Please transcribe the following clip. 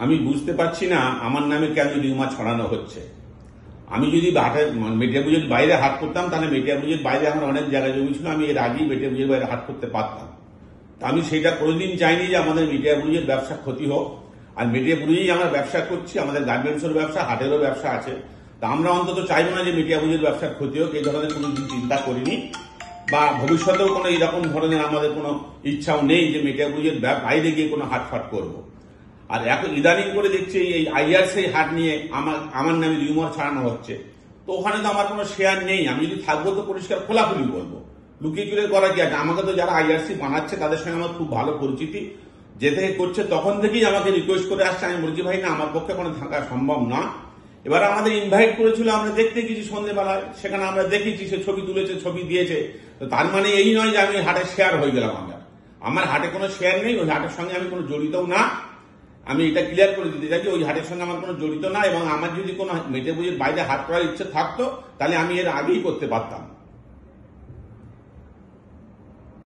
আমি বুঝতে পারছি না আমার নামে কেন রিউমার ছড়ানো হচ্ছে। আমি যদি মেটিয়াবুজের বাইরে হাট করতাম তাহলে মেটিয়াবুজের বাইরে আমার অনেক জায়গা জমি ছিল, আমি এর আগেই মেটিয়াবুজের বাইরে হাট করতে পারতাম। আমি সেটা কোনোদিন চাইনি যে আমাদের মেটিয়াবুজের ব্যবসা ক্ষতি হোক। আর মেটিয়াবুজেই আমরা ব্যবসা করছি, আমাদের গার্মেন্টসের ব্যবসা, হাটেরও ব্যবসা আছে। তা আমরা অন্তত চাইবো না যে মেটিয়াবুজের ব্যবসার ক্ষতি হোক, এই ধরনের কোনো চিন্তা করিনি বা ভবিষ্যতেও কোনো এইরকম ধরনের আমাদের কোনো ইচ্ছাও নেই যে মেটিয়াবুজের বাইরে গিয়ে কোনো হাটফাট করবো। আর এখন ইদানিং করে দেখছি এই আইআরসি হাট নিয়ে আমার নামে রিউমার ছড়ানো হচ্ছে। তো ওখানে তো আমার কোনো শেয়ার নেই, আমি যদি থাকবো তো পরিষ্কার খোলাখুলি বলবো, লুকিয়ে চুরে করা কি আছে। আমাকে তো যারা আইআরসি বানাচ্ছে তাদের সঙ্গে আমার খুব ভালো পরিচিতি, যে থেকে করছে তখন থেকেই আমাকে রিকোয়েস্ট করে আসছে। আমি বলছি ভাই না, আমার পক্ষে কোনো থাকা সম্ভব না। এবার আমাদের ইনভাইট করেছিল, আমরা দেখতে গেছি সন্ধ্যেবেলায়, সেখানে আমরা দেখেছি সে ছবি তুলেছে, ছবি দিয়েছে। তো তার মানে এই নয় যে আমি হাটে শেয়ার হয়ে গেলাম। আমার হাটে কোনো শেয়ার নেই, ওই হাটের সঙ্গে আমি কোনো জড়িতও না। আমি এটা ক্লিয়ার করে দিতে চাই যে ওই হাটের সঙ্গে আমার কোনো জড়িত না, এবং আমার যদি কোনো মেটিয়াবুজের বাইরে হাট করার ইচ্ছে থাকতো তাহলে আমি এর আগেই করতে পারতাম।